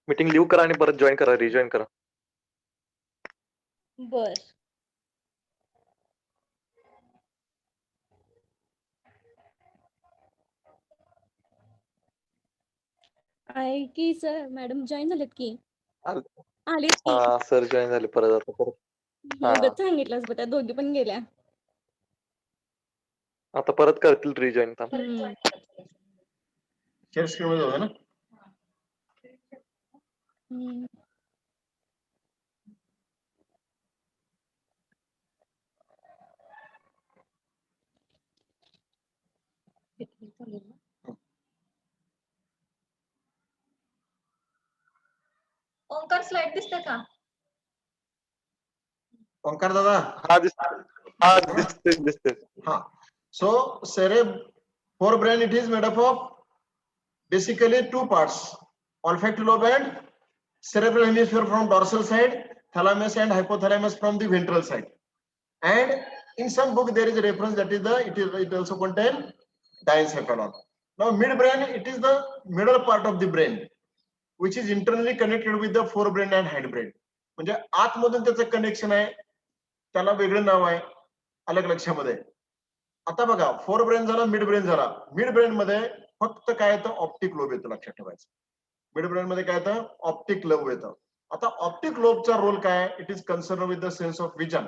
Meeting leave करा आणि परत जॉइन करा, रिजॉइन करा. बर. आहे की सर, मॅडम जॉईन झालेत की. आलेत की. हा सर जॉइन झाले परत आता परत. हा उगाच सांगितलंस बघ, त्या दोघी पण गेल्या. आता परत करतील रिजॉइन. हम्म. शेअर स्क्रीन मध्ये होतं ना. हम्म. ओंकार स्लाइड दिसते का? ओंकार दादा. हा दिसते. हा. So forebrain it is made up of basically two parts, olfactory lobe and cerebral hemisphere from dorsal side, thalamus and hypothalamus from the ventral side. And in some book there is a reference that is it also contain diencephalon. Now midbrain, it is the middle part of the brain which is internally connected with the forebrain and hindbrain. म्हणजे आतमधून त्याचं connection आहे, त्याला वेगळं नाव आहे, अलग लक्षामध्ये. आता बघा, फोर ब्रेन झाला, मिड ब्रेन झाला. मिड ब्रेन मध्ये फक्त काय येतं, ऑप्टिक लोब येतं, लक्षात ठेवायचं. मिड ब्रेन मध्ये काय येतं, ऑप्टिक लोब येतं. आता ऑप्टिक लोबचा रोल काय, it is concern with the sense of vision,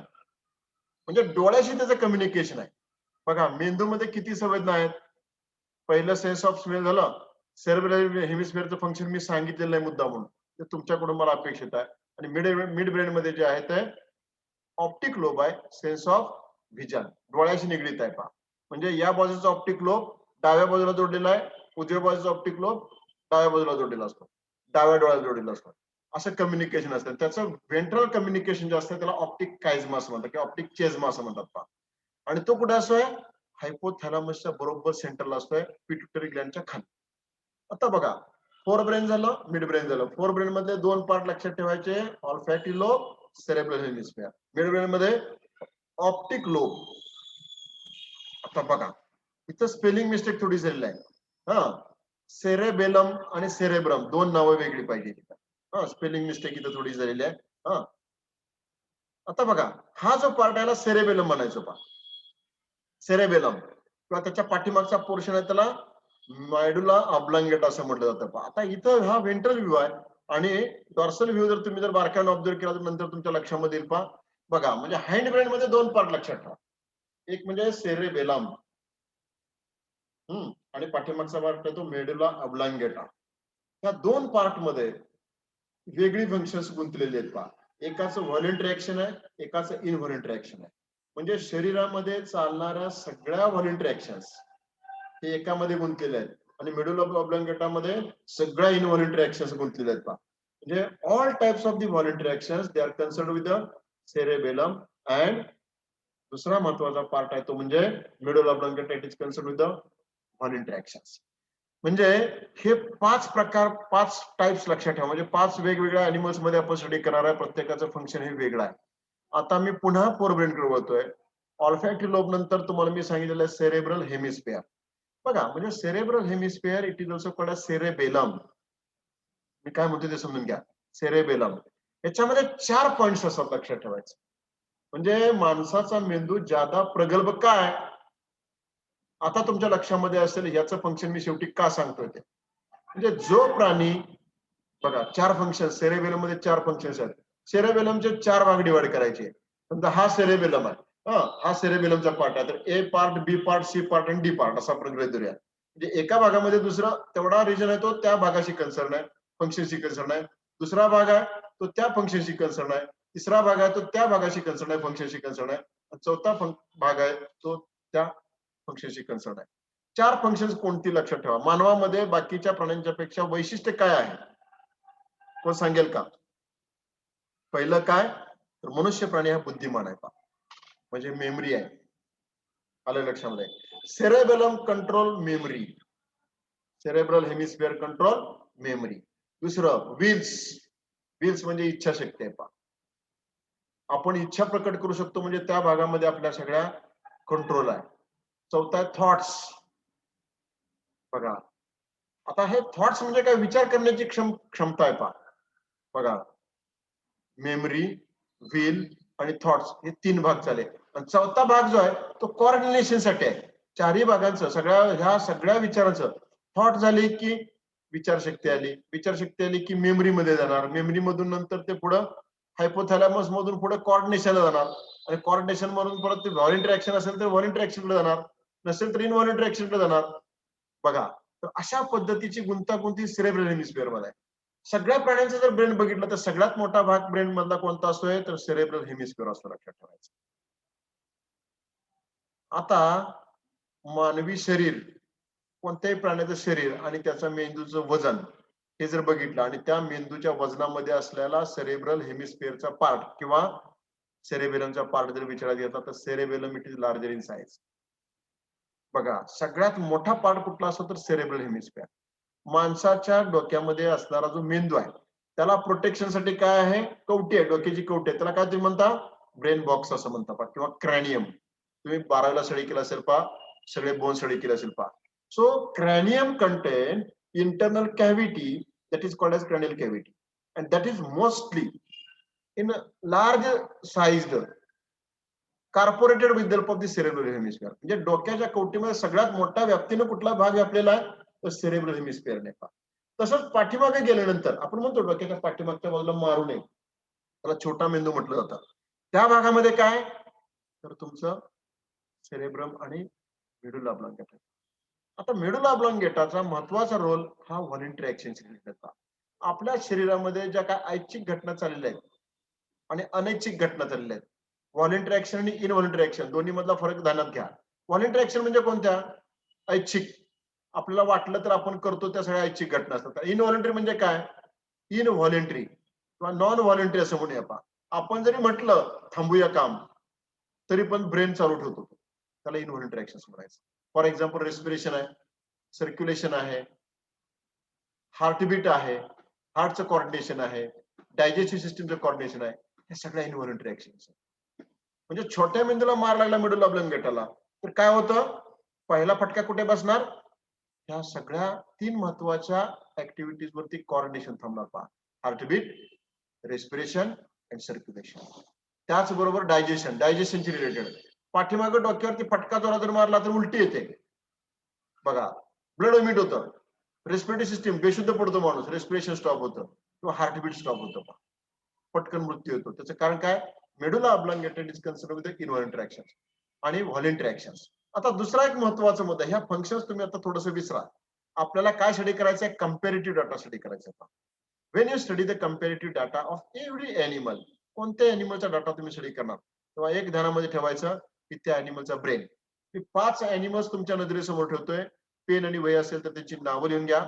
म्हणजे डोळ्याशी त्याचं कम्युनिकेशन आहे. बघा, मेंदूमध्ये किती संवेदना आहेत. पहिलं सेन्स ऑफ स्मेल झालं, सेरेब्रल हेमिस्फिअरचं फंक्शन मी सांगितलेलं आहे मुद्दा म्हणून, ते तुमच्याकडून मला अपेक्षित आहे. आणि मिड ब्रेन मध्ये जे आहे ते ऑप्टिक लोब आहे, सेन्स ऑफ विजन, डोळ्याशी निगडीत आहे. पहा, म्हणजे या बाजूचा ऑप्टिक लोब डाव्या बाजूला जोडलेला आहे, उजव्या बाजूचा ऑप्टिक लोब डाव्या बाजूला जोडलेला असतो, डाव्या डोळ्याला जोडलेला असतो. असं कम्युनिकेशन असतं. त्याचं व्हेंट्रल कम्युनिकेशन जे असतं त्याला ऑप्टिक कायझमा असं म्हणतात किंवा ऑप्टिक चेझमा असं म्हणतात. पहा, आणि तो कुठे असतोय, हायपोथॅलॅमसच्या बरोबर सेंटरला असतोय, पिट्युटरी ग्लँडच्या खाली. आता बघा, फोर ब्रेन झालं, मिड ब्रेन झालं. फोर ब्रेन मधले दोन पार्ट लक्षात ठेवायचे, olfactory lobe, cerebral hemisphere. Mid brain मध्ये ऑप्टिक लोब. आता बघा, इथं स्पेलिंग मिस्टेक थोडी झालेली आहे. हा, सेरेबेलम आणि सेरेब्रम दोन नावं वेगळी पाहिजे. हा, स्पेलिंग मिस्टेक इथं थोडी झालेली आहे. हा, आता बघा, हा जो पार्ट आहे सेरेबेलम म्हणायचो. पहा, सेरेबेलम किंवा त्याच्या पाठीमागचा पोर्शन आहे त्याला मेडुला ऑब्लांगेटा असं म्हटलं जातं. आता इथं हा व्हेंट्रल व्ह्यू आहे आणि डॉर्सल व्ह्यू जर तुम्ही बारकाईने ऑब्झर्व केला तर नंतर तुमच्या लक्षामध्ये येईल. पहा बघा, म्हणजे हँड ब्रेन मध्ये दोन पार्ट लक्षात ठेवा, एक म्हणजे सेरेबेलम आणि पाठीमागचा पार्ट आहे तो मेडुला ऑब्लांगेटा. या दोन पार्ट मध्ये वेगळी फंक्शन्स गुंतलेले आहेत. पहा, एकाचं व्हॉलेंट रिएक्शन आहे, एकाचं इनव्हॉलेंट रिएक्शन आहे. म्हणजे शरीरामध्ये चालणाऱ्या सगळ्या व्हॉलेंट रिएक्शन्स हे एकामध्ये गुंतलेले आहेत आणि मेडुला ऑब्लांगेटा मध्ये सगळ्या इनव्हॉलेंट रिएक्शन्स गुंतलेले आहेत. पहा, म्हणजे all types of the violent reactions they are concerned with the cerebellum. And दुसरा महत्वाचा पार्ट आहे तो म्हणजे medulla oblongata, it is concerned with the violent reactions. म्हणजे हे पाच प्रकार, पाच टाइप्स लक्षात ठेवा. म्हणजे पाच वेगवेगळ्या अॅनिमल्स मध्ये आपण स्टडी करणार आहे, प्रत्येकाचं फंक्शन हे वेगळं आहे. आता मी पुन्हा फोरब्रेन कडे वळतोय. ऑल्फॅक्टरी लोब नंतर तुम्हाला मी सांगितलेलं आहे सेरेब्रल हेमिस्फिअर. बघा, म्हणजे cerebral hemisphere it is also called cerebellum. मी काय म्हणतो ते समजून घ्या. सेरेबेलम याच्यामध्ये 4 पॉइंट्स असतात, लक्षात ठेवायचं. म्हणजे माणसाचा मेंदू ज्यादा प्रगल्भ काय, आता तुमच्या लक्षामध्ये असेल याचं फंक्शन मी शेवटी का सांगतोय ते. म्हणजे जो प्राणी, बघा 4 फंक्शन, सेरेबेलम मध्ये 4 फंक्शन्स आहेत. सेरेबेलमचे 4 भाग डिवाइड करायचे. समजा हा सेरेबेलम आहे, हा सेरेबेलमचा पार्ट आहे, तर ए पार्ट, बी पार्ट, सी पार्ट आणि डी पार्ट असा आपण गृहीत धरूया. म्हणजे एका भागामध्ये दुसरा तेवढा रिजन आहे तो त्या भागाशी कन्सर्न आहे, फंक्शनशी कन्सर्न आहे. दुसरा भाग आहे तो त्या फंक्शनशी कन्सर्न आहे. तिसरा भाग आहे तो त्या भागाशी कन्सर्न आहे, फंक्शनशी कन्सर्न आहे. चौथा भाग आहे तो त्या फंक्शनशी कन्सर्न आहे. 4 फंक्शन्स कोणती लक्षात ठेवा. मानवामध्ये बाकीच्या प्राण्यांच्या पेक्षा वैशिष्ट्य काय आहे, कोण सांगेल का? पहिलं काय, तर मनुष्य प्राणी हा बुद्धिमान आहे. पहा, म्हणजे मेमरी आहे, आलं लक्षामध्ये. Cerebellum control memory, cerebral hemisphere control memory. दुसरं विल्स, विल्स म्हणजे इच्छाशक्ती आहे. पहा, आपण इच्छा प्रकट करू शकतो, म्हणजे त्या भागामध्ये आपल्या सगळ्या कंट्रोल आहे. चौथा थॉट्स, बघा आता हे थॉट्स म्हणजे काय, विचार करण्याची क्षमता आहे पहा. बघा, मेमरी, विल आणि थॉट्स हे 3 भाग झाले. आणि चौथा भाग जो आहे तो कोऑर्डिनेशन साठी आहे. चारही भागांचं, ह्या सगळ्या विचारांचं, थॉट झाले की विचारशक्ती आली, विचारशक्ती आली की मेमरी मध्ये जाणार, मेमरी मधून नंतर ते पुढे हायपोथॅलॅमस मधून पुढे कोऑर्डिनेशनला जाणार, आणि कोऑर्डिनेशन मधून परत ते व्हॉलंटरी ऍक्शन असेल तर व्हॉलंटरी ऍक्शन कडे जाणार, नसेल तर इनव्हॉलंटरी ऍक्शन कडे जाणार. बघा, तर अशा पद्धतीची गुंतागुंती सेरेब्रल हेमिस्फिअर मध्ये आहे. सगळ्या प्राण्यांचा जर ब्रेन बघितलं तर सगळ्यात मोठा भाग ब्रेन मधला कोणता असतोय, तर सेरेब्रल हेमिस्फिअर असतो, लक्षात ठेवायचं. आता मानवी शरीर, कोणत्याही प्राण्याचं शरीर आणि त्याचा मेंदूचं वजन हे जर बघितलं आणि त्या मेंदूच्या वजनामध्ये असलेला सेरेब्रल हेमिस्फिअरचा पार्ट किंवा सेरेबेलमचा पार्ट जर विचारात घेतला तर cerebellum it is larger in size. बघा, सगळ्यात मोठा पार्ट कुठला असतो तर सेरेब्रल हेमिस्फिअर. माणसाच्या डोक्यामध्ये असणारा जो मेंदू आहे त्याला प्रोटेक्शन साठी काय आहे, कवटी आहे, डोक्याची कवटी आहे, त्याला काय तुम्ही म्हणता, ब्रेन बॉक्स असं म्हणता पहा, किंवा क्रॅनियम. तुम्ही 12वीला स्टडी केला असेल पहा, सगळे बोन स्टडी केले असेल पहा. So cranium contain internal cavity that is called as cranial cavity, and that is mostly in a large sized corporated with the help of the cerebral hemisphere. म्हणजे डोक्याच्या कवटीमध्ये सगळ्यात मोठा व्याप्तीने कुठला भाग व्यापलेला आहे, तर सेरेब्रल हेमिस्फिअरने. तसंच पाठीमागे गेल्यानंतर आपण म्हणतो डोक्याच्या पाठीमागच्या बाजूला मारू नये, त्याला छोटा मेंदू म्हटलं जातं. त्या भागामध्ये काय, तर तुमचं सेरेब्रम आणि मेडुला ऑब्लांगेटा. आता मेडुला ऑब्लांगेटाचा महत्वाचा रोल हा व्हॉलंटरी ऍक्शन रिलेटेड. आपल्या शरीरामध्ये ज्या काय ऐच्छिक घटना चाललेल्या आहेत आणि अनैच्छिक घटना चाललेल्या आहेत, व्हॉलंटरी ऍक्शन आणि इनव्हॉलंटरी ऍक्शन दोन्ही मधला फरक ध्यानात घ्या. व्हॉलंटरी ऍक्शन म्हणजे कोणत्या, ऐच्छिक, आपल्याला वाटलं तर आपण करतो त्या सगळ्या ऐच्छिक घटना असतात. इनव्हॉलंटरी म्हणजे काय, इनव्हॉलंटरी किंवा नॉन व्हॉलंटरी असं म्हणूया. आपण जरी म्हटलं थांबूया काम तरी पण ब्रेन चालू ठेवतो, त्याला इनव्हॉलंटरी ऍक्शन म्हणायचं. फॉर एक्झाम्पल रेस्पिरेशन आहे, सर्क्युलेशन आहे, हार्टबीट आहे, हार्टचं कोऑर्डिनेशन आहे, डायजेस्टिव्ह सिस्टीमचं कोऑर्डिनेशन आहे, हे सगळ्या इनव्हॉलंटरी ऍक्शन. म्हणजे छोट्या मेंदूला मार लागला मेडुला ऑब्लांगेटाला तर काय होतं, पहिला फटका कुठे बसणार, ह्या सगळ्या 3 महत्वाच्या ऍक्टिव्हिटीज वरती कोऑर्डिनेशन थांबणार पहा. हार्टबीट, रेस्पिरेशन आणि सर्क्युलेशन. त्याचबरोबर डायजेशनची रिलेटेड. पाठीमागे डोक्यावरती फटका जोरात जर मारला तर उलटी येते, बघा, ब्लड ओमिट होतं, रेस्पिरेटरी सिस्टीम बेशुद्ध पडतो माणूस, रेस्पिरेशन स्टॉप होतं किंवा हार्टबीट स्टॉप होतं, पटकन मृत्यू होतो. त्याचं कारण काय, medulla oblongata is considered with इनव्हॉलंटरी action आणि व्हॉलंटरी ऍक्शन. आता दुसरा एक महत्वाचा मुद्दा, ह्या फंक्शन्स तुम्ही आता थोडंसं विसरा. आपल्याला काय स्टडी करायचं आहे, कंपॅरेटिव्ह डाटा स्टडी करायचा आहे. When you study the comparative data of every animal, कोणत्या एनिमलचा डाटा तुम्ही स्टडी करणार तेव्हा एक ध्यानामध्ये ठेवायचं की त्या एनिमलचा ब्रेन. 5 एनिमल्स तुमच्या नजरेसमोर ठेवतोय, पेन आणि वही असेल तर त्याची नावं लिहून घ्या.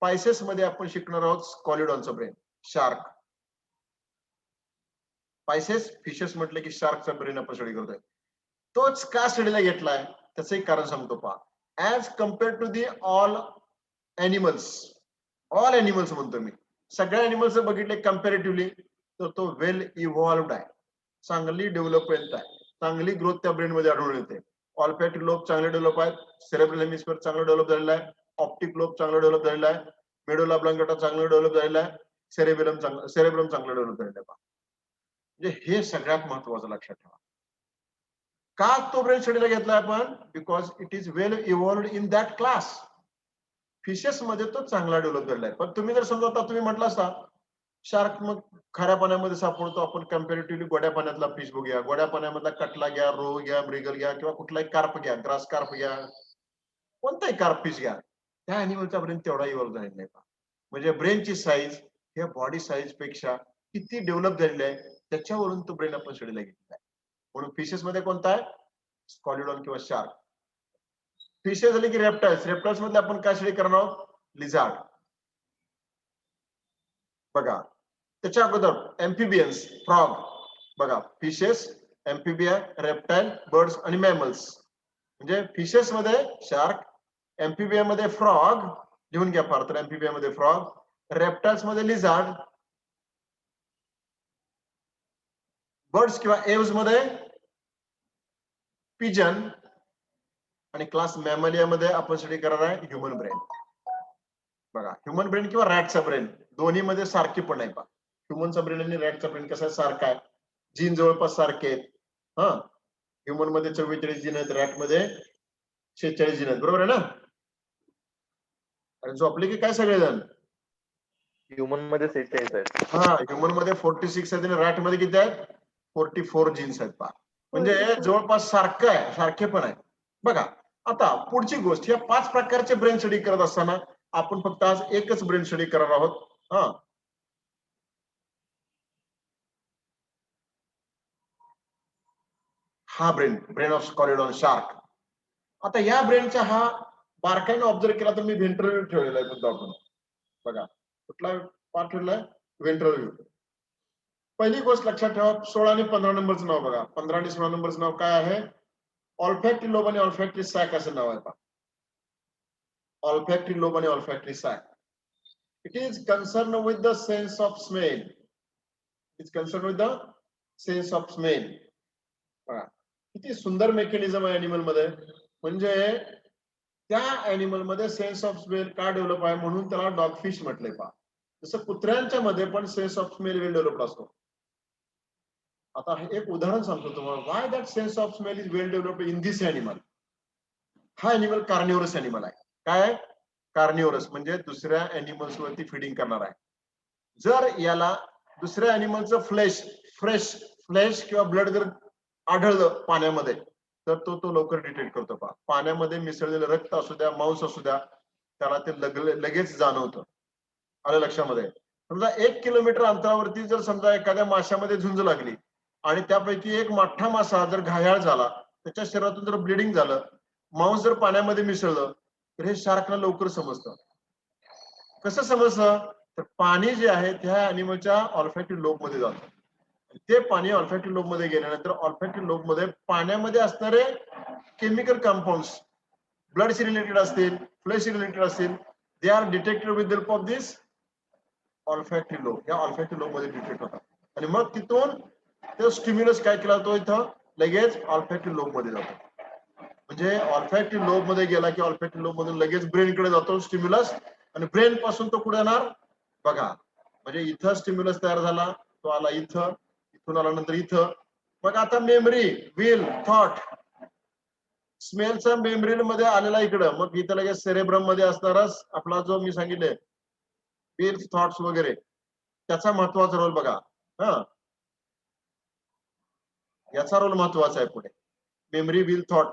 पायसेस मध्ये आपण शिकणार आहोत स्कॉलिडॉनचा ब्रेन, शार्क. पायसेस, फिशेस म्हटलं की शार्कचा ब्रेन आपण स्टडी करतोय. तोच का स्टडीला घेतलाय त्याचं एक कारण सांगतो पहा. As compare to the all animals म्हणतो मी, सगळ्या एनिमल्स बघितले कम्पॅरेटिव्हली तर तो वेल इव्हॉल्व्ड आहे, चांगली डेव्हलपमेंट आहे, चांगली ग्रोथ त्या ब्रेन मध्ये आढळून येते. ऑल्फॅक्टरी लोब चांगले डेव्हलप आहेत, सेरेब्रल हेमिस्फिअर चांगलं डेव्हलप झालेला आहे, ऑप्टिक लोब चांगलं डेव्हलप झालेला आहे, मेडुला ऑब्लांगेटा चांगलं डेव्हलप झालेला आहे, सेरेब्रम चांगलं डेव्हलप झालेलं आहे. म्हणजे हे सगळ्यात महत्वाचं लक्षात ठेवा. का तो ब्रेन स्टडीला घेतला आपण, because it is well evolved in that class. Fishes मध्ये तो चांगला डेव्हलप झालेला आहे. पण तुम्ही जर समजा आता तुम्ही म्हटलं असता शार्क मग खाऱ्या पाण्यामध्ये सापडतो, आपण कम्पॅरेटिव्हली गोड्या पाण्यातला फिश बघूया, गोड्या पाण्यामधला कटला घ्या, रोह घ्या, मृगल घ्या किंवा कुठलाही कार्प घ्या, ग्रास कार्प घ्या, कोणताही कार्प फिश घ्या, त्या अॅनिमलचा ब्रेन तेवढा इव्हॉल्व्ह झालेला नाही. म्हणजे ब्रेनची साईज हे बॉडी साईज पेक्षा किती डेव्हलप झालेली आहे त्याच्यावरून तो ब्रेन आपण स्टडीला घेतला आहे. म्हणून फिशेस मध्ये कोणता आहे, स्कॉलिडॉन किंवा शार्क. फिशेस झाले की रेप्टाइल्स मध्ये आपण काय स्टडी करणार आहोत, लिझार्ड. बघा, त्याच्या अगोदर एम्फिबियन्स, फ्रॉग. बघा, फिशेस, एम्फिबिया, रेप्टाइल, बर्ड्स आणि मॅमल्स. म्हणजे फिशेस मध्ये शार्क, एम्फिबिया मध्ये फ्रॉग, लिहून घ्या फार तर, एम्फिबिया मध्ये फ्रॉग, रेप्टाइल्स मध्ये लिझार्ड, बर्ड्स किंवा एव्स मध्ये पिजन आणि क्लास मॅमलिया मध्ये आपण स्टडी करणार आहे ह्युमन ब्रेन. बघा ह्युमन ब्रेन किंवा रॅटचा ब्रेन दोन्ही मध्ये सारखे पण आहे पहा. ह्युमनचा ब्रेन आणि रॅटचा ब्रेन कसा सारखा आहे, जीन जवळपास सारखे आहेत. हा, ह्युमन मध्ये 44 जीन आहेत, रॅट मध्ये 46 जीन आहेत, बरोबर आहे ना? आणि झोपले की काय सगळेजण? ह्युमन मध्ये 46 आहेत. हा, ह्युमन मध्ये 46 आहेत आणि रॅट मध्ये किती आहेत? 44 जीन्स आहेत पहा. म्हणजे 44. जवळपास सारखं आहे, सारखे पण आहे. बघा आता पुढची गोष्ट, या 5 प्रकारचे ब्रेन स्टडी करत असताना आपण फक्त आज एकच ब्रेन स्टडी करणार आहोत. हा, हा ब्रेन ऑफ कॉरिडॉन शार्क. आता या ब्रेनचा हा बारकाईने ऑब्झर्व केला तर मी व्हेंट्रल ठेवलेला आहे मुद्दा आपण. बघा कुठला पार्ट ठेवलाय? व्हेंट्रल. पहिली गोष्ट लक्षात ठेवा, 16 आणि 15 नंबरचं नाव बघा. 15 आणि 16 नंबरचं नाव काय आहे? ऑल्फॅक्टरी लोब आणि ऑल्फॅक्टरी सॅक असं नाव आहे पहा. ऑल्फॅक्टरी लोब आणि olfactory sac. It is concern with the sense of smell. It's concern with the sense of smell. किती सुंदर मेकॅनिझम आहे अॅनिमल मध्ये. म्हणजे त्या अॅनिमल मध्ये सेन्स ऑफ स्मेल का डेव्हलप आहे म्हणून त्याला डॉगफिश म्हटलंय पहा. जसं कुत्र्यांच्या मध्ये पण sense of smell well developed असतो. आता हे एक उदाहरण सांगतो तुम्हाला. Y that sense of smell is well developed in this animal. हा अॅनिमल कार्निवरस अॅनिमल आहे. काय? कार्निवरस म्हणजे दुसऱ्या अॅनिमल्स वरती फिडिंग करणार आहे. जर याला दुसऱ्या अॅनिमलचं फ्लेश किंवा ब्लड जर आढळलं पाण्यामध्ये तर तो लवकर डिटेक्ट करतो पहा. पाण्यामध्ये मिसळलेलं रक्त असू द्या, मांस असू द्या, त्याला ते लगेच जाणवतं. आलं लक्षामध्ये? समजा 1 किलोमीटर अंतरावरती जर समजा एखाद्या माशामध्ये झुंज लागली आणि त्यापैकी एक मोठा मासा जर घायाळ झाला, त्याच्या शरीरातून जर ब्लिडिंग झालं, मांस जर पाण्यामध्ये मिसळलं तर हे शार्कला लवकर समजतं. कसं समजतं? तर पाणी जे आहे त्या अॅनिमलच्या ऑल्फॅक्टरी लोब मध्ये जातं. ते पाणी ऑल्फॅक्टरी लोब मध्ये गेल्यानंतर ऑल्फॅक्टरी लोब मध्ये पाण्यामध्ये असणारे केमिकल कंपाऊंड्स ब्लडशी रिलेटेड असतील, फ्लेशशी रिलेटेड असतील, they are detected with the help of this olfactory lobe. या ऑल्फॅक्टरी लोब मध्ये डिटेक्ट होतात आणि मग तिथून तो स्टिम्युलस काय केला जातो, इथं लगेच ऑल्फॅक्टरी लोब मध्ये जातो. म्हणजे ऑल्फॅक्टरी लोब मध्ये गेला की ऑल्फॅक्टरी लोब मधून लगेच ब्रेन कडे जातो स्टिम्युलस आणि ब्रेन पासून तो कुठे येणार बघा. म्हणजे इथं स्टिम्युलस तयार झाला, तो आला इथं, इथून आल्यानंतर इथं. मग आता मेमरी, विल, थॉट, स्मेलचा मेमरी मध्ये आलेला इकडं, मग इथं लगेच सेरेब्रम मध्ये असणारच आपला जो मी सांगितले विल, थॉट्स वगैरे, त्याचा महत्वाचा रोल बघा. हा, याचा रोल महत्वाचा आहे पुढे. Memory, will, thought.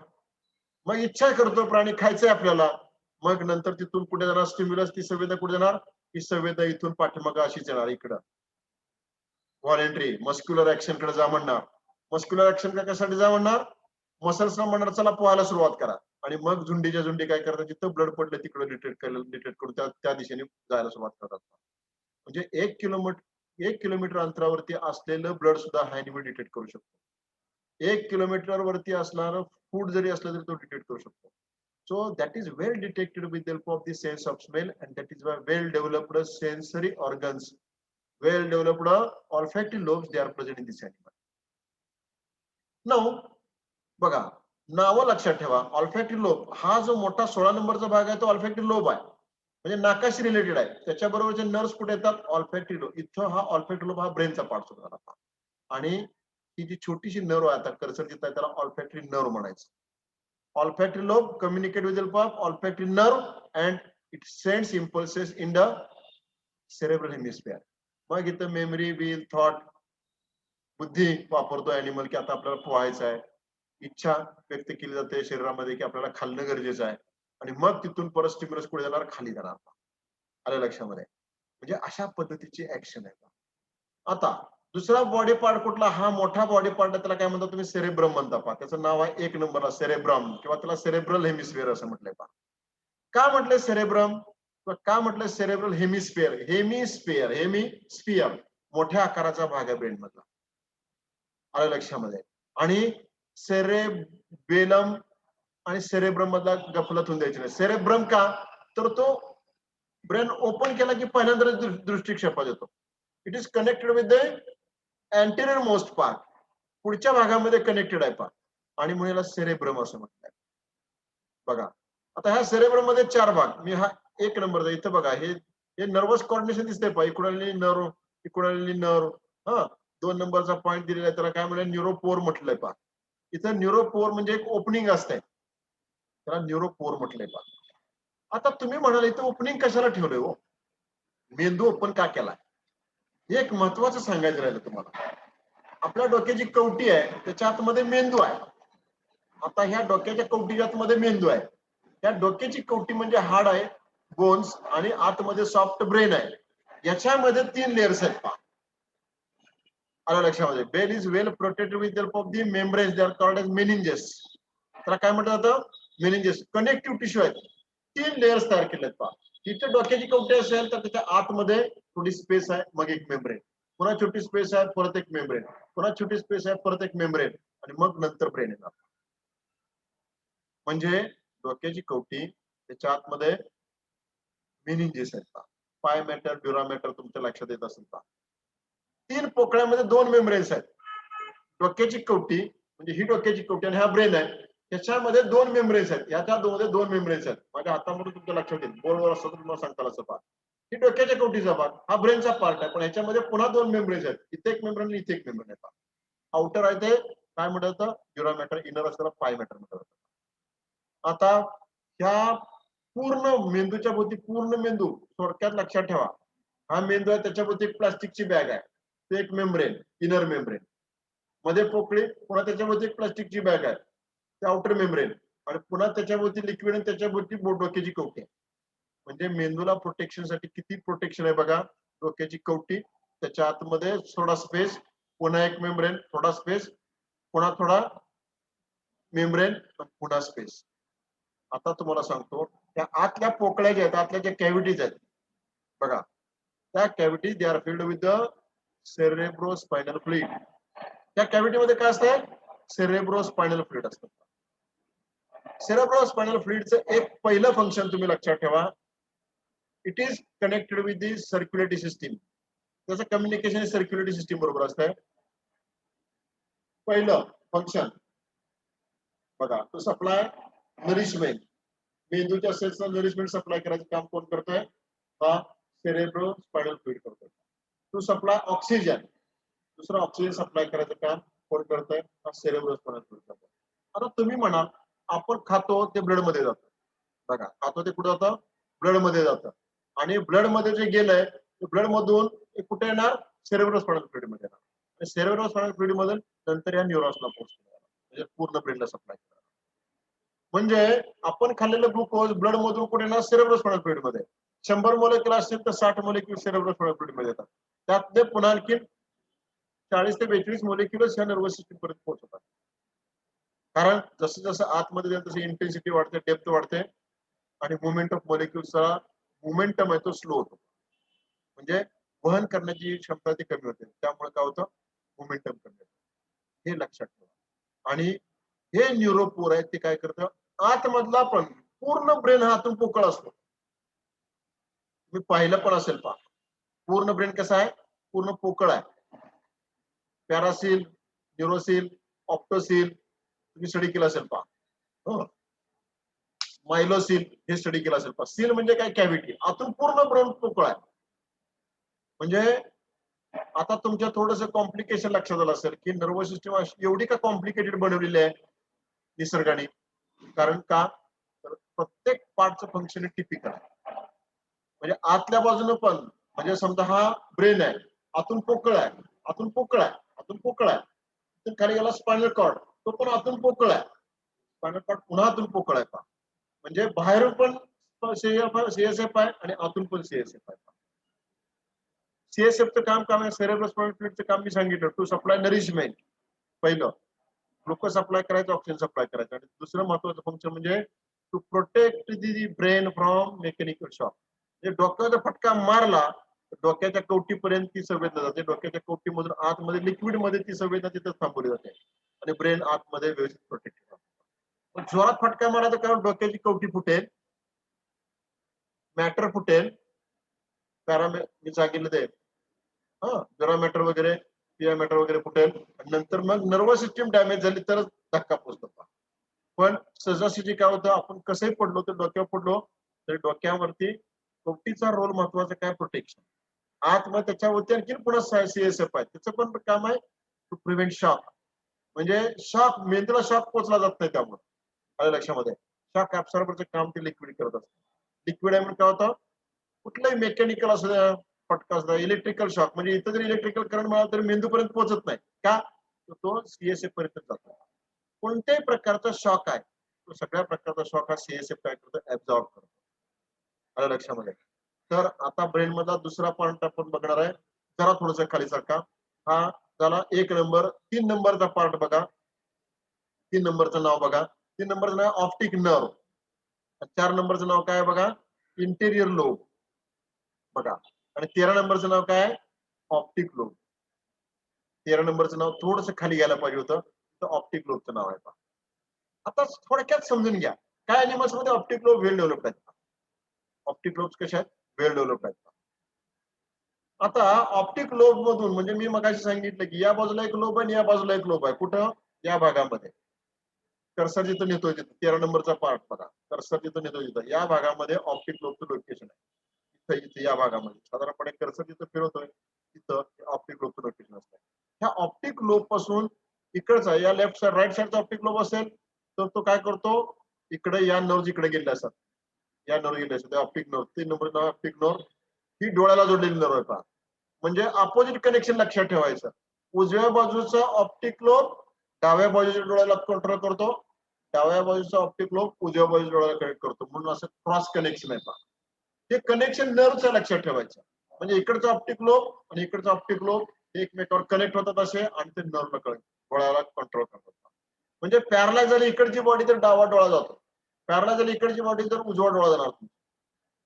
मग इच्छा करतो प्राणी खायचंय आपल्याला, मग नंतर तिथून कुठे जाणार स्टिम्युलस, ती संवेदना कुठे जाणार, ही संवेदना इथून पाठीमागे अशीच येणार इकडं. व्हॉलेंटरी मस्क्युलर ऍक्शन कडे जा म्हणणार. मस्क्युलर ऍक्शन कशासाठी जा म्हणणार? मसल्सना म्हणणार चला पोहायला सुरुवात करा. आणि मग झुंडीच्या झुंडी काय करतात, जिथं ब्लड पडलं तिकडे डिटेक्ट करून त्या दिशेने जायला सुरुवात करतात. म्हणजे 1 किलोमीटर अंतरावरती असलेलं ब्लड सुद्धा हा अॅनिमल डिटेक्ट करू शकतो. 1 किलोमीटर वरती असणारं फूड जरी असलं तरी तो डिटेक्ट करू शकतो. So that is well detected with the help of the sense of smell, and that is why well developed sensory organs, well developed olfactory lobes, they are present in this animal. Now बघा, नावं लक्षात ठेवा. ऑल्फॅक्टरी lobe हा जो मोठा 16 नंबरचा भाग आहे तो ऑल्फॅक्टरी लोब आहे, म्हणजे नाकाशी रिलेटेड आहे. त्याच्याबरोबरचे नर्व्स कुठे येतात? ऑल्फॅक्टरी लोब. इथं हा ऑल्फॅक्टरी लोब हा ब्रेनचा पार्ट सुरू झाला. आणि ही जी छोटीशी नर्व आहे, आता कर्सर जिथं आहे त्याला ऑल्फॅक्टरी नर्व म्हणायचं. Olfactory lobe communicate with the help of olfactory nerve and it sends impulses in the cerebral hemisphere. मग इथं मेमरी, विल, थॉट, बुद्धी वापरतो अॅनिमल की आता आपल्याला पोहायचं आहे. इच्छा व्यक्त केली जाते शरीरामध्ये की आपल्याला खाल्लं गरजेचं आहे. आणि मग तिथून परत स्टिम्युलस पुढे जाणार, खाली जाणार. आलं लक्षामध्ये? म्हणजे अशा पद्धतीची ऍक्शन आहे. आता दुसरा बॉडी पार्ट कुठला? हा मोठा बॉडी पार्ट त्याला काय म्हणतात तुम्ही? सेरेब्रम म्हणता पहा. त्याचं नाव आहे 1 नंबरला सेरेब्रम, किंवा त्याला सेरेब्रल हेमिस्फिअर असं म्हटलंय पहा. का म्हटलंय सेरेब्रम? का म्हटलंय सेरेब्रल हेमिस्फिअर? हेमिस्फिअर मोठ्या आकाराचा भाग आहे ब्रेन मधला. आलं लक्षामध्ये? आणि सेरेबेलम आणि सेरेब्रम मधला गफलत होऊन द्यायची नाही. सेरेब्रम का? तर तो ब्रेन ओपन केला की पहिल्यांदा दृष्टिक्षेपात येतो. It is connected with the anterior most part, पुढच्या भागामध्ये कनेक्टेड आहे पहा, आणि म्हणून याला सेरेब्रम असं म्हणतात. बघा आता ह्या सेरेब्रम मध्ये 4 भाग, मी हा एक नंबर इथं बघा, हे नर्वस कॉर्डिनेशन दिसतंय पहा, इकडे नर्व, इकडे नर्व. हा, 2 नंबरचा पॉईंट दिलेला आहे, त्याला काय म्हणलं, न्यूरोपोर म्हटलंय पहा. इथं न्यूरोपोर म्हणजे एक ओपनिंग असतंय, त्याला न्यूरोपोर म्हटलंय पहा. आता तुम्ही म्हणाल इथं ओपनिंग कशाला ठेवलंय हो, मेंदू ओपन का केलाय? हे एक महत्वाचं सांगायचं राहिलं तुम्हाला. आपल्या डोक्याची कवटी आहे, त्याच्या आतमध्ये मेंदू आहे. आता ह्या डोक्याच्या कवटीच्या आतमध्ये मेंदू आहे. त्या डोक्याची कवटी म्हणजे हाड आहे, बोन्स, आणि आतमध्ये सॉफ्ट ब्रेन आहे. याच्यामध्ये 3 लेयर्स आहेत पहा. आलं लक्षामध्ये? Brain is well protected with help of the membranes, they are called as meninges. त्याला काय म्हटलं जातं? मेनिंजेस. कनेक्टिव्ह टिश्यू आहेत, 3 लेयर्स तयार केले आहेत पहा. इथे डोक्याची कवटी असेल तर त्याच्या आतमध्ये थोडी स्पेस आहे, मग एक मेम्ब्रेन, पुन्हा छोटी स्पेस आहे, परत एक मेम्ब्रेन, पुन्हा छोटी स्पेस आहे, परत एक मेम्ब्रेन, आणि मग नंतर ब्रेन येणार. म्हणजे डोक्याची कवटी, त्याच्या आतमध्ये मेनिंजेस आहेत पहा. पाय मॅटर, ड्युरामॅटर तुमच्या लक्षात येत असेल पहा. 3 पोकळ्यामध्ये 2 मेम्ब्रेन्स आहेत. डोक्याची कवटी म्हणजे ही डोक्याची कवटी आणि हा ब्रेन आहे, त्याच्यामध्ये 2 मेम्ब्रेन्स आहेत. याच्या दोन 2 मेम्ब्रेन्स आहेत. माझ्या हातामध्ये तुमच्या लक्षात येईल, बोर्डवर असं तुम्हाला सांगता असं पहा. ही डोक्याच्या कवटीचा भाग, हा ब्रेनचा पार्ट आहे, पण याच्यामध्ये पुन्हा 2 मेम्ब्रेन्स आहेत. इथे एक मेम्ब्रेन आणि इथे एक मेम्ब्रेन आहे. आउटर आहे ते काय म्हणतात, ड्युरामॅटर. इनर असताना पाय मॅटर म्हणतात. आता ह्या पूर्ण मेंदूच्या भोवती, पूर्ण मेंदू थोडक्यात लक्षात ठेवा, हा मेंदू आहे, त्याच्या भोवती एक प्लास्टिकची बॅग आहे, ते एक मेम्ब्रेन, इनर मेम्ब्रेन. मध्ये पोकळी, पुन्हा त्याच्याभोवती एक प्लास्टिकची बॅग आहे, ते आउटर मेम्ब्रेन, आणि पुन्हा त्याच्याभोवती लिक्विड, आणि त्याच्याभोवती डोक्याची कवटी आहे. म्हणजे मेंदूला प्रोटेक्शन साठी किती प्रोटेक्शन आहे बघा. डोक्याची कवटी, त्याच्या आतमध्ये थोडा स्पेस, पुन्हा एक मेम्ब्रेन, थोडा स्पेस, पुन्हा थोडा मेम्ब्रेन, पुन्हा स्पेस. आता तुम्हाला सांगतो, त्या आतल्या पोकळ्या ज्या आहेत, आतल्या ज्या कॅव्हिटीज आहेत बघा, त्या cavities they are filled with the cerebrospinal fluid. त्या कॅव्हिटीमध्ये काय असतं? सेरेब्रोस्पायनल फ्लुइड असतं. सेरेब्रोस्पायनल फ्लुइडचं एक पहिलं फंक्शन तुम्ही लक्षात ठेवा, it is connected with the circulatory system. त्याचं कम्युनिकेशन सर्क्युलेटरी सिस्टीम बरोबर असतंय. पहिलं फंक्शन बघा, टू सप्लाय नरिशमेंट. मेंदूच्या सेल्सला नरिशमेंट सप्लाय करायचं काम कोण करतोय? हा सेरेब्रोस्पायनल फ्लुइड करतोय. टू सप्लाय ऑक्सिजन, दुसरं ऑक्सिजन सप्लाय करायचं काम कोण करतोय? हा सेरेब्रोस्पायनल फ्लुइड करतोय. आता तुम्ही म्हणाल, आपण खातो ते ब्लड मध्ये जातं. बघा, खातो ते कुठे जातं? ब्लड मध्ये जातं. आणि ब्लड मध्ये जे गेलंय, ते ब्लड मधून कुठे येणार? सेरेब्रोस्पायनल फ्लुइड मध्ये येणार. आणि सेरेब्रोस्पायनल फ्लुइड मधून नंतर या न्यूरॉन्सला पोहोचणार, म्हणजे पूर्ण ब्रेनला सप्लाय करणार. म्हणजे आपण खाल्लेलं ग्लुकोज ब्लड मधून कुठे येणार? सेरेब्रोस्पायनल फ्लुइड मध्ये. 100 मोलेक्युल असतील तर 60 मोलेक्युल सेरेब्रोस्पायनल फ्लुइड मध्ये येतात. त्यातले पुन्हा आणखी 40 ते 42 मोलेक्युलच या नर्वस सिस्टीम पर्यंत पोहोचतात. कारण जसं जसं आतमध्ये जाईल तशी इंटेन्सिटी वाढते, डेप्थ वाढते, आणि मुवमेंट ऑफ मॉलिक्युल्सचा मुवमेंटम आहे तो स्लो होतो. म्हणजे वहन करण्याची क्षमता ती कमी होते, त्यामुळे काय होतं? मुवमेंटम कमी होतं. हे लक्षात ठेवा. आणि हे न्यूरोपोर आहे, ते काय करतं? आतमधला पण पूर्ण ब्रेन हा आतून पोकळ असतो. तुम्ही पाहिलं पण असेल पहा, पूर्ण ब्रेन कसा आहे? पूर्ण पोकळ आहे. पॅरासील, न्यूरोसील, ऑप्टोसील तुम्ही स्टडी केला असेल पहा. मायलोसील हे स्टडी केलं असेल पहा. सील म्हणजे काय? कॅव्हिटी. आतून पूर्ण ब्रेन पोकळ आहे. म्हणजे आता तुमच्या थोडंसं कॉम्प्लिकेशन लक्षात आलं असेल की नर्वस सिस्टम एवढी का कॉम्प्लिकेटेड बनवलेली आहे निसर्गाने. कारण का? तर प्रत्येक पार्टचं फंक्शन टिपिकल आहे. म्हणजे आतल्या बाजूनं पण, म्हणजे समजा हा ब्रेन आहे, आतून पोकळ आहे, आतून पोकळ आहे, आतून पोकळ आहे. तर खाली गेला स्पायनल कॉर्ड, तो पण आतून पोकळ आहे, स्पायनल कॉर्ड पुन्हा आतून पोकळ आहे. म्हणजे बाहेरून पण सीएसएफ आहे आणि आतून पण सीएसएफ आहे. सीएसएफचं काम काय आहे? सेरेब्रोस्पायनल फ्लुइडचं काम मी सांगितलं, टू सप्लाय नरिशमेंट. पहिलं ग्लुकोज सप्लाय करायचं, ऑक्सिजन सप्लाय करायचं. आणि दुसरं महत्वाचं फंक्शन म्हणजे to protect the brain from mechanical shock. म्हणजे डोक्याचा फटका मारला, डोक्याच्या कवटीपर्यंत ती संवेदना जाते. डोक्याच्या कवटीमधून आतमध्ये लिक्विड मध्ये ती संवेदना तिथं थांबवली जाते आणि ब्रेन आतमध्ये व्यवस्थित प्रोटेक्ट होतो. जोरात फटका मारला तर काय? डोक्याची कवटी फुटेल, मॅटर फुटेल, मी सांगितलं ते ड्युरामॅटर वगैरे, पियामॅटर वगैरे फुटेल. नंतर मग नर्वस सिस्टीम डॅमेज झाली तरच धक्का पोचतो. पण सहजासहजी काय होतं? आपण कसंही पडलो तर, डोक्यावर पडलो तर डोक्यावरती पोपटीचा रोल महत्वाचा काय, प्रोटेक्शन. आत मग त्याच्यावरती आणखी पुन्हा सीएसएफ आहे, त्याचं पण काम आहे टू प्रिव्हेंट शॉक. म्हणजे शॉक, मेंदूला शॉक पोचला जात नाही, त्यामुळे आलं लक्षामध्ये. शॉक ऍब्सॉर्बरचं काम ते लिक्विड करत असतं. लिक्विड आहे म्हणजे काय होतं, कुठलंही मेकॅनिकल असू द्या, फटका असू द्या, इलेक्ट्रिकल शॉक, म्हणजे इथं जरी इलेक्ट्रिकल करंट मिळाला तरी मेंदूपर्यंत पोहोचत नाही का, तो सीएसएफ पर्यंत जातो. कोणत्याही प्रकारचा शॉक आहे, तो सगळ्या प्रकारचा शॉक हा सीएसएफ काय करतो, ऍब्सॉर्ब करतो. आलं लक्षामध्ये. तर आता ब्रेन मधला दुसरा पॉइंट आपण बघणार आहे, जरा थोडस खाली सारखा. हा झाला 1 नंबर. 3 नंबरचा पार्ट बघा. 3 नंबरचं नाव बघा. 3 नंबरचं नाव ऑप्टिक नर्व. 4 नंबरचं नाव काय बघा, इंटेरियर लोब बघा. आणि 13 नंबरचं नाव काय, ऑप्टिक लोब. 13 नंबरचं नाव थोडस खाली घ्यायला पाहिजे होतं, तर ऑप्टिक लोबचं नाव आहे पहा. आता थोडक्यात समजून घ्या, काय अॅनिमल्स मध्ये ऑप्टिक लोब वेल डेव्हलप आहेत. ऑप्टिक लोब्स कशा आहेत, वेल डेव्हलप आहेत. आता ऑप्टिक लोब मधून, म्हणजे मी मगाशी सांगितलं की या बाजूला एक लोब आहे आणि या बाजूला एक लोब आहे. कुठं, या भागामध्ये. कर्सर जिथं नेतोय तिथं 13 नंबरचा पार्ट बघा, कर्सर जिथं नेतोय तिथं या भागामध्ये ऑप्टिक लोबचं लोकेशन आहे. इथे या भागामध्ये साधारणपणे कर्सर जिथं फिरवतोय तिथं ऑप्टिक लोबचं लोकेशन असतं. ह्या ऑप्टिक लोब पासून इकडचा, या लेफ्ट साइड राईट साइडचा ऑप्टिक लोब असेल तर तो काय करतो, इकडे या नर्व इकडे गेले असतात, या नर्व गेले असतात, optic nerve. 3 number optic nerve ही डोळ्याला जोडलेली नर्व आहे पहा. म्हणजे अपोजिट कनेक्शन लक्षात ठेवायचं. उजव्या बाजूचा ऑप्टिक लोब डाव्या बाजूच्या डोळ्याला कंट्रोल करतो, डाव्या बाजूचा ऑप्टिक लोब उजव्या बाजूच्या डोळ्याला कनेक्ट करतो, म्हणून असं क्रॉस कनेक्शन आहे पहा. हे कनेक्शन नर्वचं लक्षात ठेवायचं. म्हणजे इकडचा ऑप्टिक लोब आणि इकडचा ऑप्टिक लोब एकमेकावर कनेक्ट होतात असे, आणि ते नर्वला डोळ्याला कंट्रोल करतात. म्हणजे पॅरालाइज झाली इकडची बॉडी तर डावा डोळा जातो, पॅरालाइज झाली इकडची बॉडी तर उजवा डोळा जाणार.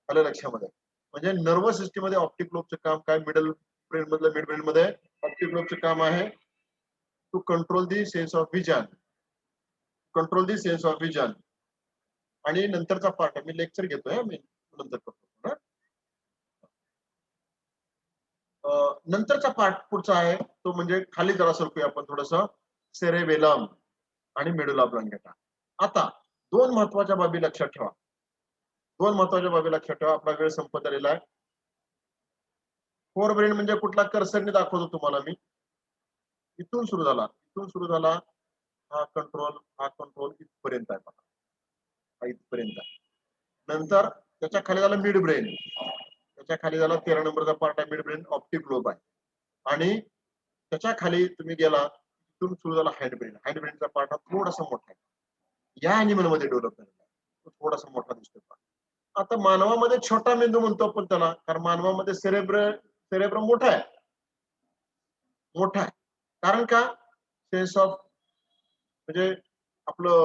आलं लक्षामध्ये. म्हणजे नर्वस सिस्टीम मध्ये ऑप्टिक लोबचं काम काय, मिडल ब्रेन मधलं, मिड ब्रेन मध्ये ऑप्टिक लोबचं काम आहे to control the sense of vision, control the sense of vision. आणि नंतरचा पार्ट मी लेक्चर घेतोय, मी नंतर करतो. नंतरचा पार्ट पुढचा आहे तो म्हणजे खाली जरा सरकूया आपण थोडस, सेरेबेलम आणि मेडुला ऑब्लांगेटा. आता 2 महत्वाच्या बाबी लक्षात ठेवा, 2 महत्वाच्या बाबी लक्षात ठेवा. आपला वेळ संपत आलेला आहे. फोर ब्रेन म्हणजे कुठला, कर्सरने दाखवतो तुम्हाला मी. इथून सुरू झाला, इथून सुरू झाला, हा कंट्रोल इथपर्यंत आहे बघा, हा इथपर्यंत आहे. नंतर त्याच्या खाली झाला मिड ब्रेन, त्याच्या खाली झाला 13 नंबरचा पार्ट आहे मिड ब्रेन, ऑप्टिक लोब आहे. आणि त्याच्या खाली तुम्ही गेला, इथून सुरू झाला हँड ब्रेन. हँड ब्रेनचा पार्ट हा थोडासा मोठा आहे, या अॅनिमल मध्ये डेव्हलप झालेला आहे, तो थोडासा मोठा दिसतो. आता मानवामध्ये छोटा मेंदू म्हणतो आपण त्याला, कारण मानवामध्ये सेरेब्रम मोठा आहे, मोठा आहे. कारण का, सेन्स ऑफ, म्हणजे आपलं